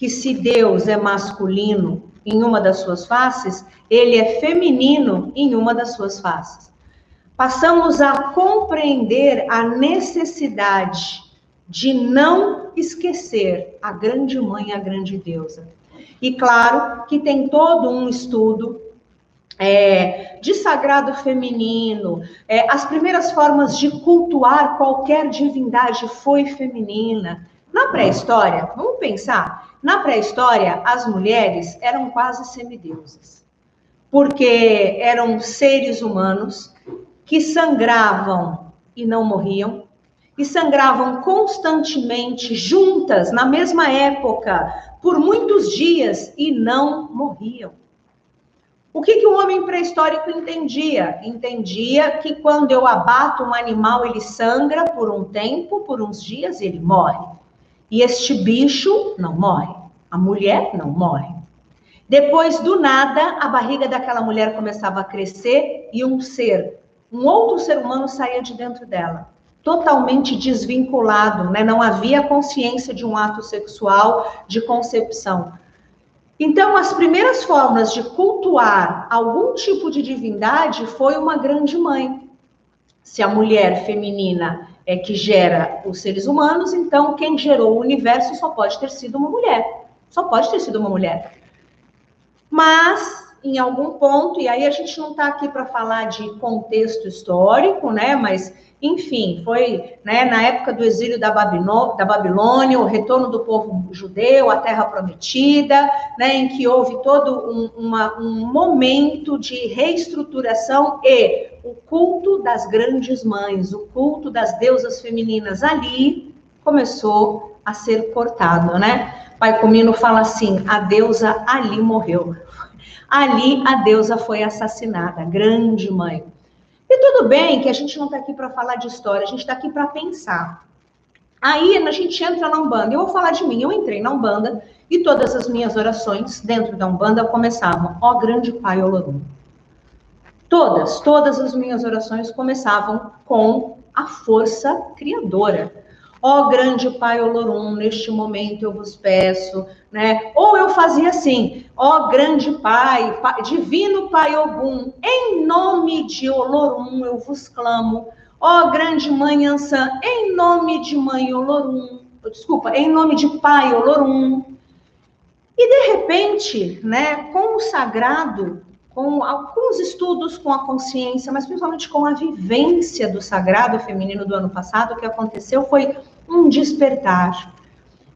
que se Deus é masculino em uma das suas faces, ele é feminino em uma das suas faces. Passamos a compreender a necessidade de não esquecer a grande mãe, a grande deusa. E claro que tem todo um estudo de sagrado feminino, as primeiras formas de cultuar qualquer divindade foi feminina. Na pré-história, vamos pensar, na pré-história as mulheres eram quase semideusas, porque eram seres humanos que sangravam e não morriam, e sangravam constantemente juntas, na mesma época, por muitos dias, e não morriam. O que o homem pré-histórico entendia? Entendia que quando eu abato um animal, ele sangra por um tempo, por uns dias, e ele morre. E este bicho não morre, a mulher não morre. Depois, do nada, a barriga daquela mulher começava a crescer e um outro ser humano saía de dentro dela, totalmente desvinculado, né? Não havia consciência de um ato sexual, de concepção. Então, as primeiras formas de cultuar algum tipo de divindade foi uma grande mãe. Se a mulher feminina é que gera os seres humanos, então quem gerou o universo só pode ter sido uma mulher. Só pode ter sido uma mulher. Mas, em algum ponto, e aí a gente não está aqui para falar de contexto histórico, né? Mas, enfim, foi, né, na época do exílio da Babilônia, o retorno do povo judeu à Terra Prometida, né, em que houve todo um momento de reestruturação e o culto das grandes mães, o culto das deusas femininas ali começou a ser cortado, né? Pai Comino fala assim, a deusa ali morreu. Ali a deusa foi assassinada, a grande mãe. E tudo bem que a gente não está aqui para falar de história, a gente está aqui para pensar. Aí a gente entra na Umbanda, eu vou falar de mim, eu entrei na Umbanda e todas as minhas orações dentro da Umbanda começavam, ó grande Pai Olorum. Todas as minhas orações começavam com a força criadora. Ó grande Pai Olorum, neste momento eu vos peço, né? Ou eu fazia assim, ó grande Pai, divino Pai Ogum, em nome de Olorum eu vos clamo. Ó grande Mãe Ansã, em nome de Mãe Olorum, em nome de Pai Olorum. E de repente, né, com o sagrado, com alguns estudos com a consciência, mas principalmente com a vivência do sagrado feminino do ano passado, o que aconteceu foi um despertar.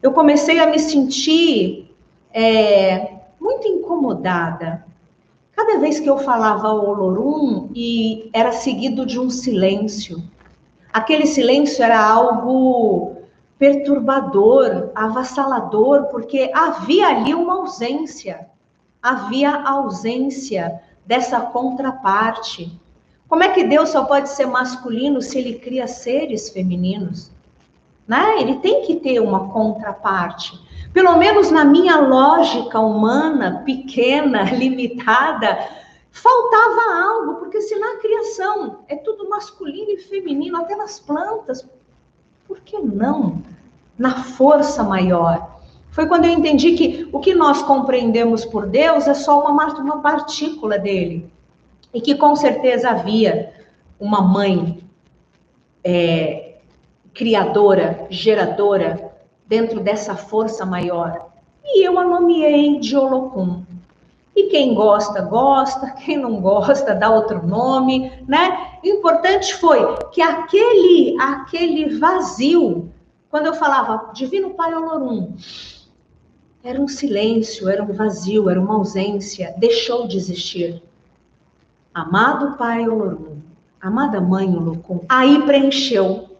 Eu comecei a me sentir muito incomodada. Cada vez que eu falava Olorum, e era seguido de um silêncio. Aquele silêncio era algo perturbador, avassalador, porque havia ali uma ausência. Havia ausência dessa contraparte. Como é que Deus só pode ser masculino se ele cria seres femininos? Né? Ele tem que ter uma contraparte. Pelo menos na minha lógica humana, pequena, limitada, faltava algo, porque se na criação é tudo masculino e feminino, até nas plantas, por que não na força maior? Foi quando eu entendi que o que nós compreendemos por Deus é só uma partícula dele. E que com certeza havia uma mãe criadora, geradora, dentro dessa força maior. E eu a nomeei de Olocum. E quem gosta, gosta. Quem não gosta, dá outro nome, né? O importante foi que aquele vazio, quando eu falava Divino Pai Olorum, era um silêncio, era um vazio, era uma ausência, deixou de existir. Amado Pai Olorum, amada Mãe Olocum, aí preencheu,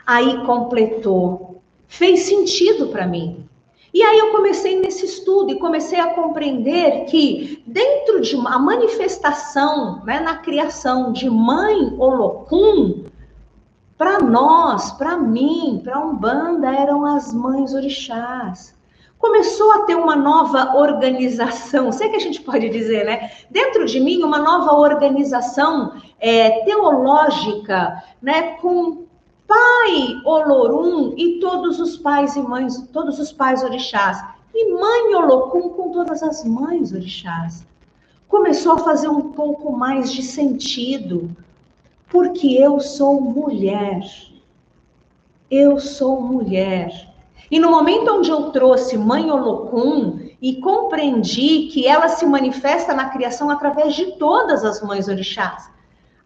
aí completou, fez sentido para mim. E aí eu comecei nesse estudo e comecei a compreender que dentro de uma manifestação, né, na criação de Mãe Olocum, para nós, para mim, para a Umbanda, eram as mães orixás. Começou a ter uma nova organização, sei que a gente pode dizer, né? Dentro de mim, uma nova organização teológica, né? Com Pai Olorum e todos os pais e mães, todos os pais orixás. E Mãe Olokun, com todas as mães orixás, começou a fazer um pouco mais de sentido, porque eu sou mulher. Eu sou mulher. E no momento onde eu trouxe Mãe Olokun e compreendi que ela se manifesta na criação através de todas as mães orixás,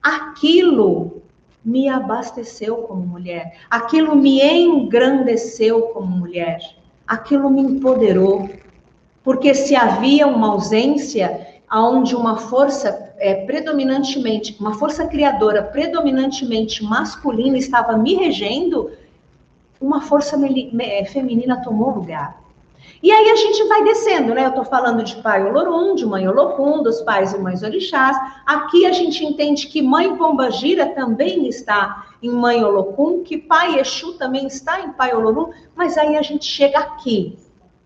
aquilo me abasteceu como mulher, aquilo me engrandeceu como mulher, aquilo me empoderou. Porque se havia uma ausência onde uma força predominantemente, uma força criadora predominantemente masculina estava me regendo, uma força feminina tomou lugar. E aí a gente vai descendo, né? Eu tô falando de pai Olorum, de mãe Olokun, dos pais e mães orixás. Aqui a gente entende que mãe Pombagira também está em mãe Olokun, que pai Exu também está em pai Olorum, mas aí a gente chega aqui,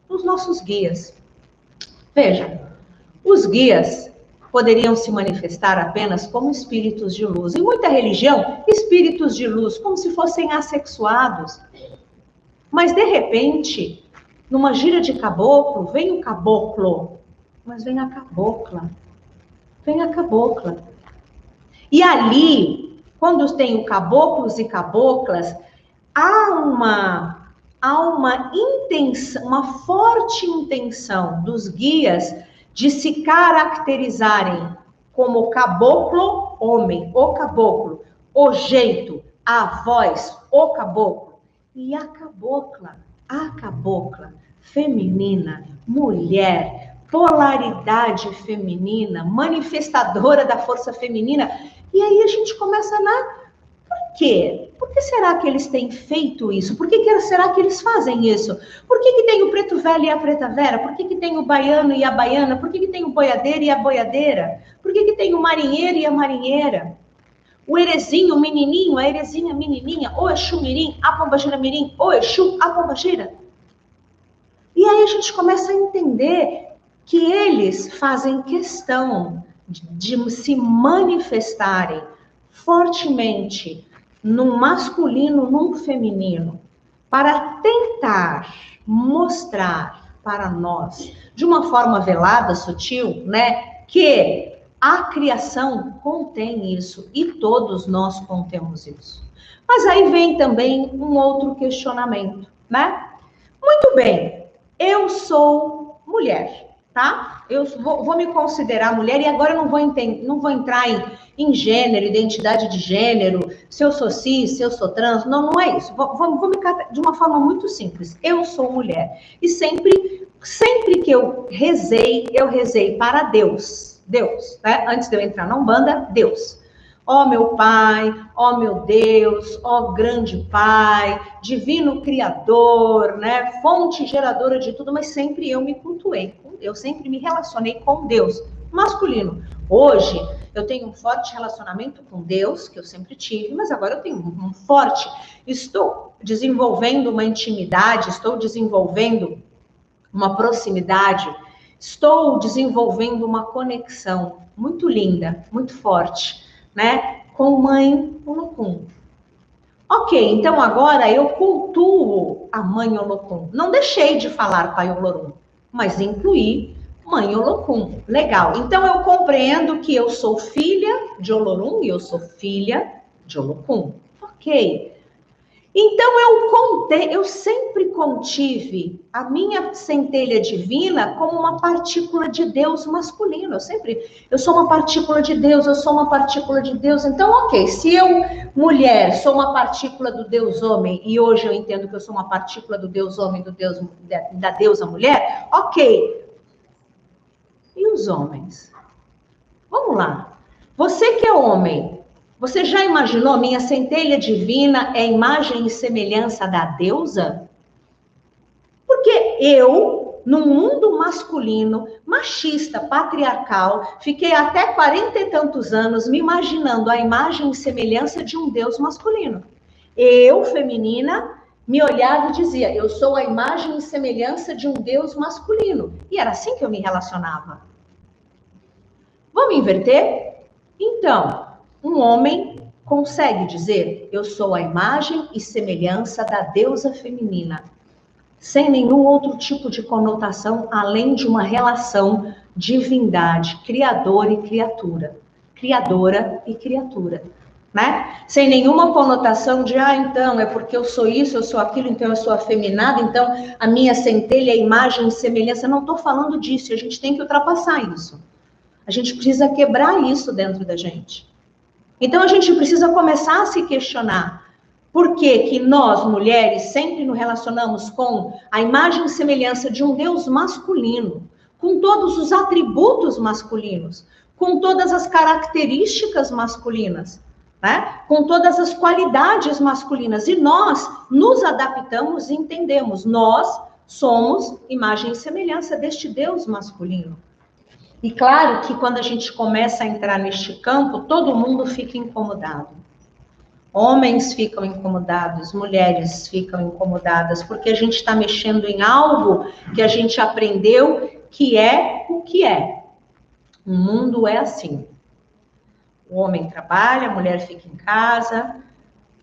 nos nossos guias. Veja, os guias poderiam se manifestar apenas como espíritos de luz. Em muita religião, espíritos de luz, como se fossem assexuados. Mas, de repente, numa gira de caboclo, vem o caboclo, mas vem a cabocla. Vem a cabocla. E ali, quando tem caboclos e caboclas, há uma intenção, uma forte intenção dos guias de se caracterizarem como caboclo homem, o caboclo, o jeito, a voz, o caboclo. E a cabocla feminina, mulher, polaridade feminina, manifestadora da força feminina. E aí a gente começa Por quê? Por que será que eles têm feito isso? Por que será que eles fazem isso? Por que tem o preto velho e a preta vera? Por que tem o baiano e a baiana? Por que tem o boiadeiro e a boiadeira? Por que tem o marinheiro e a marinheira? O erezinho, o menininho, a erezinha, a menininha, o Exu mirim, a pombagira mirim, o Exu, a pombagira. E aí a gente começa a entender que eles fazem questão de se manifestarem fortemente num masculino, num feminino, para tentar mostrar para nós, de uma forma velada, sutil, né, que a criação contém isso e todos nós contemos isso. Mas aí vem também um outro questionamento, né? Muito bem, eu sou mulher, tá? Eu vou me considerar mulher e agora eu não vou entrar em gênero, identidade de gênero, se eu sou cis, se eu sou trans, não é isso. Vou me catar de uma forma muito simples. Eu sou mulher. E sempre que eu rezei para Deus, né? Antes de eu entrar na Umbanda, Deus. Ó meu Pai, ó meu Deus, ó grande Pai, divino Criador, né? Fonte geradora de tudo, mas sempre eu me cultuei, eu sempre me relacionei com Deus, masculino. Hoje, eu tenho um forte relacionamento com Deus, que eu sempre tive, mas agora eu tenho um forte. Estou desenvolvendo uma intimidade, estou desenvolvendo uma proximidade, estou desenvolvendo uma conexão muito linda, muito forte, né? Com mãe Olokun. Ok, então agora eu cultuo a mãe Olokun. Não deixei de falar pai Olorum, mas incluí mãe Olokun. Legal. Então eu compreendo que eu sou filha de Olorum e eu sou filha de Olokun. Ok. Então eu sempre contive a minha centelha divina como uma partícula de Deus masculino. Eu sou uma partícula de Deus, eu sou uma partícula de Deus. Então, ok, se eu, mulher, sou uma partícula do Deus homem, e hoje eu entendo que eu sou uma partícula do Deus homem, da deusa mulher, ok. E os homens? Vamos lá. Você que é homem, você já imaginou, minha centelha divina é imagem e semelhança da deusa? Porque eu, no mundo masculino, machista, patriarcal, fiquei até 40 e tantos anos me imaginando a imagem e semelhança de um deus masculino. Eu, feminina, me olhava e dizia, eu sou a imagem e semelhança de um deus masculino. E era assim que eu me relacionava. Vamos inverter? Então, um homem consegue dizer, eu sou a imagem e semelhança da deusa feminina. sem nenhum outro tipo de conotação, além de uma relação divindade, criador e criatura. Criadora e criatura, né? Sem nenhuma conotação de, então, é porque eu sou isso, eu sou aquilo, então eu sou afeminada, então a minha centelha é imagem e semelhança. Não estou falando disso, a gente tem que ultrapassar isso. A gente precisa quebrar isso dentro da gente. Então a gente precisa começar a se questionar. Por que que nós, mulheres, sempre nos relacionamos com a imagem e semelhança de um Deus masculino, com todos os atributos masculinos, com todas as características masculinas, né? Com todas as qualidades masculinas. E nós nos adaptamos e entendemos. Nós somos imagem e semelhança deste Deus masculino. E claro que quando a gente começa a entrar neste campo, todo mundo fica incomodado. Homens ficam incomodados, mulheres ficam incomodadas, porque a gente está mexendo em algo que a gente aprendeu que é o que é. O mundo é assim. O homem trabalha, a mulher fica em casa,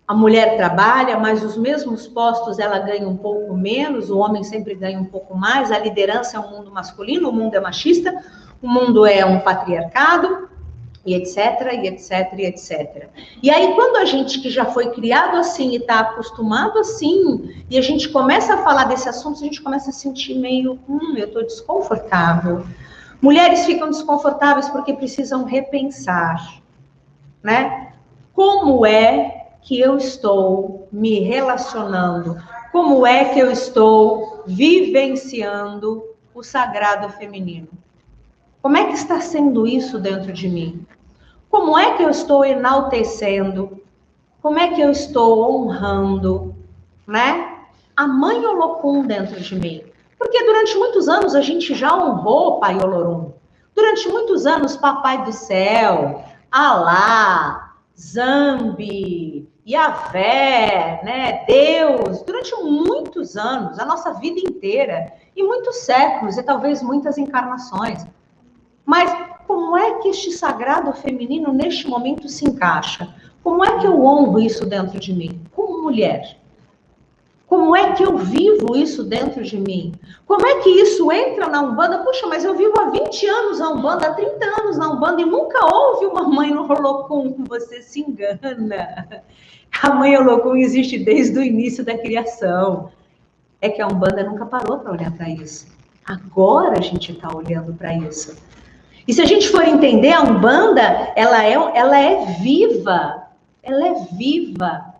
a mulher trabalha, mas os mesmos postos ela ganha um pouco menos, o homem sempre ganha um pouco mais, a liderança é um mundo masculino, o mundo é machista, o mundo é um patriarcado, e etc, e etc, e etc. E aí, quando a gente que já foi criado assim e está acostumado assim, e a gente começa a falar desse assunto, a gente começa a sentir meio, eu estou desconfortável. Mulheres ficam desconfortáveis porque precisam repensar, né? Como é que eu estou me relacionando? Como é que eu estou vivenciando o sagrado feminino? Como é que está sendo isso dentro de mim? Como é que eu estou enaltecendo? Como é que eu estou honrando, né? A mãe Olokun dentro de mim. Porque durante muitos anos a gente já honrou Pai Olorum. Durante muitos anos, Papai do Céu, Alá, Zambi, Yahvé, né? Deus. Durante muitos anos, a nossa vida inteira, e muitos séculos, e talvez muitas encarnações. Mas como é que este sagrado feminino, neste momento, se encaixa? Como é que eu honro isso dentro de mim? Como mulher? Como é que eu vivo isso dentro de mim? Como é que isso entra na Umbanda? Puxa, mas eu vivo há 20 anos na Umbanda, há 30 anos na Umbanda, e nunca houve uma mãe no Olokun. Você se engana. A mãe Olokun existe desde o início da criação. É que a Umbanda nunca parou para olhar para isso. Agora a gente está olhando para isso. E se a gente for entender, a Umbanda, ela é viva. Ela é viva.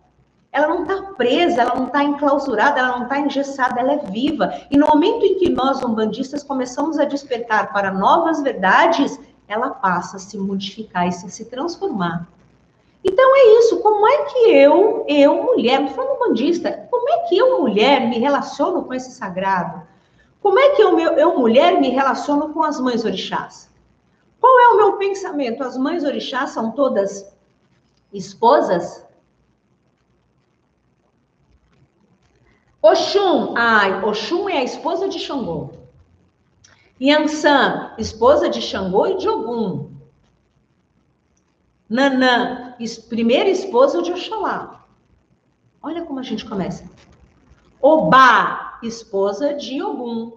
Ela não está presa, ela não está enclausurada, ela não está engessada, ela é viva. E no momento em que nós, umbandistas, começamos a despertar para novas verdades, ela passa a se modificar e se transformar. Então é isso, como é que eu mulher, não estou falando umbandista, como é que eu, mulher, me relaciono com esse sagrado? Como é que eu mulher, me relaciono com as mães orixás? Qual é o meu pensamento? As mães orixás são todas esposas? Oxum, Oxum é a esposa de Xangô. Yansan, esposa de Xangô e de Ogum. Nanã, primeira esposa de Oxalá. Olha como a gente começa. Obá, esposa de Ogum.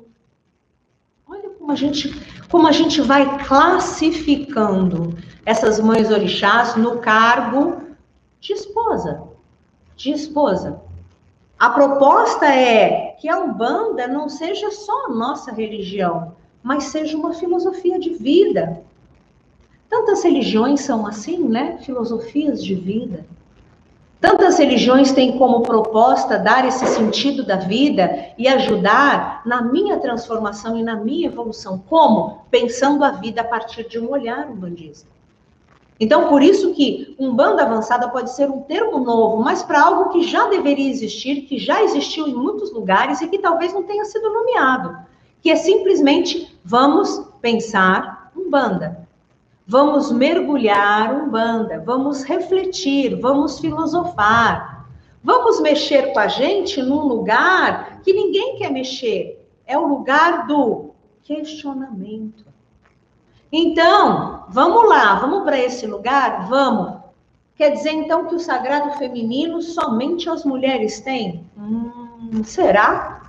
Olha como a gente vai classificando essas mães orixás no cargo de esposa. De esposa. A proposta é que a Umbanda não seja só a nossa religião, mas seja uma filosofia de vida. Tantas religiões são assim, né? Filosofias de vida. Tantas religiões têm como proposta dar esse sentido da vida e ajudar na minha transformação e na minha evolução. Como? Pensando a vida a partir de um olhar umbandista. Então, por isso que Umbanda avançada pode ser um termo novo, mas para algo que já deveria existir, que já existiu em muitos lugares e que talvez não tenha sido nomeado, que é simplesmente vamos pensar Umbanda. Vamos mergulhar Umbanda, vamos refletir, vamos filosofar, vamos mexer com a gente num lugar que ninguém quer mexer. É o lugar do questionamento. Então, vamos lá, vamos para esse lugar? Vamos. Quer dizer, então, que o sagrado feminino somente as mulheres têm? Será?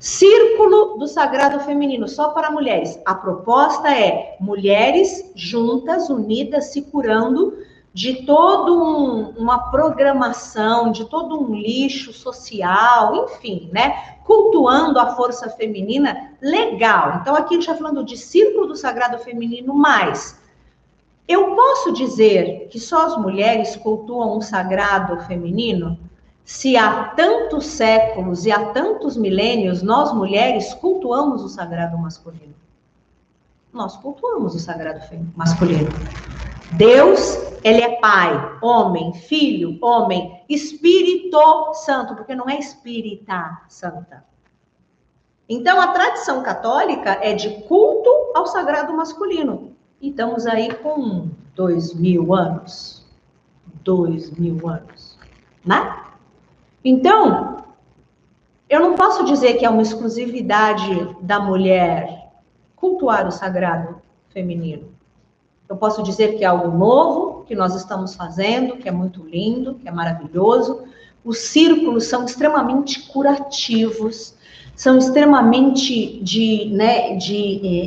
Círculo do Sagrado Feminino, só para mulheres. A proposta é mulheres juntas, unidas, se curando de toda uma programação, de todo um lixo social, enfim, né? Cultuando a força feminina, legal. Então, aqui a gente está falando de Círculo do Sagrado Feminino, mas eu posso dizer que só as mulheres cultuam um sagrado feminino? Se há tantos séculos e há tantos milênios, nós mulheres cultuamos o sagrado masculino. Nós cultuamos o sagrado masculino. Deus, ele é Pai, homem, Filho, homem, Espírito Santo, porque não é espírita santa. Então, a tradição católica é de culto ao sagrado masculino. E estamos aí com 2000 anos. 2000 anos, né? Então, eu não posso dizer que é uma exclusividade da mulher cultuar o sagrado feminino. Eu posso dizer que é algo novo, que nós estamos fazendo, que é muito lindo, que é maravilhoso. Os círculos são extremamente curativos, são extremamente de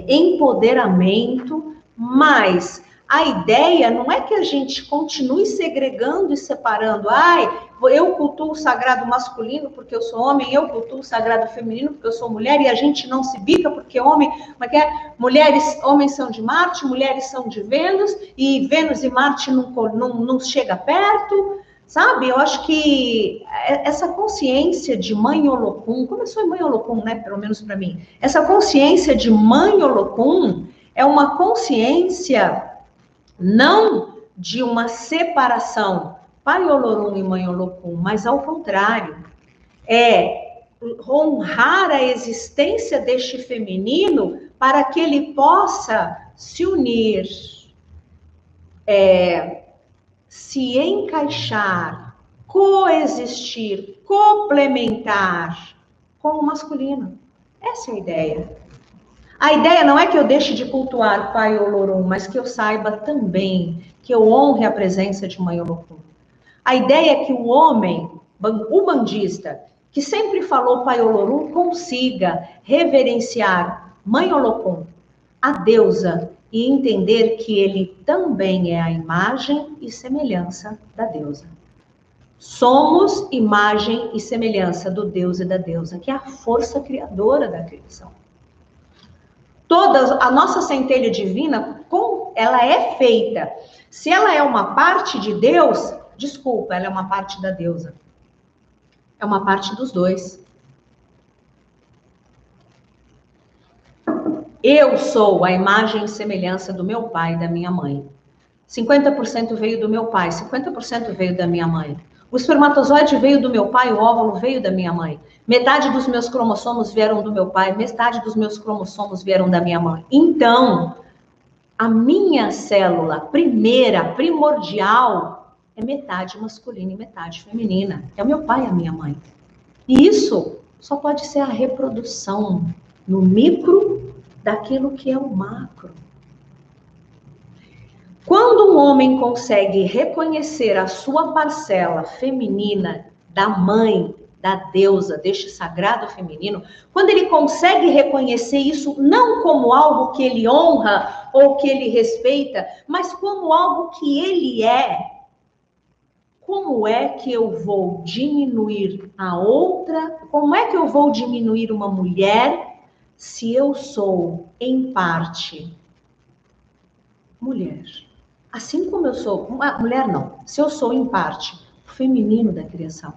empoderamento, mas a ideia não é que a gente continue segregando e separando. Eu cultuo o sagrado masculino porque eu sou homem, eu cultuo o sagrado feminino porque eu sou mulher, e a gente não se bica porque homens são de Marte, mulheres são de Vênus, e Vênus e Marte não chega perto, sabe? Eu acho que essa consciência de Mãe Olokun, começou em Mãe Olokun, né? Pelo menos para mim. Essa consciência de Mãe Olokun é uma consciência não de uma separação Pai Olorum e Mãe Olokun, mas ao contrário, é honrar a existência deste feminino para que ele possa se unir, se encaixar, coexistir, complementar com o masculino. Essa é a ideia. A ideia não é que eu deixe de cultuar Pai Olorum, mas que eu saiba também que eu honre a presença de Mãe Olokun. A ideia é que o homem, o bandista, que sempre falou Pai Olorum, consiga reverenciar Mãe Olokun, a deusa, e entender que ele também é a imagem e semelhança da deusa. Somos imagem e semelhança do Deus e da deusa, que é a força criadora da criação. A nossa centelha divina, ela é feita. Se ela é uma parte de Deus, desculpa, ela é uma parte da deusa. É uma parte dos dois. Eu sou a imagem e semelhança do meu pai e da minha mãe. 50% veio do meu pai, 50% veio da minha mãe. O espermatozoide veio do meu pai, o óvulo veio da minha mãe. Metade dos meus cromossomos vieram do meu pai, metade dos meus cromossomos vieram da minha mãe. Então, a minha célula primeira, primordial, é metade masculina e metade feminina. É o meu pai e a minha mãe. E isso só pode ser a reprodução no micro daquilo que é o macro. Quando um homem consegue reconhecer a sua parcela feminina da mãe, da deusa, deste sagrado feminino, quando ele consegue reconhecer isso não como algo que ele honra ou que ele respeita, mas como algo que ele é, como é que eu vou diminuir a outra? Como é que eu vou diminuir uma mulher se eu sou, em parte, mulher? Assim como eu sou, uma mulher não, se eu sou, em parte, o feminino da criação.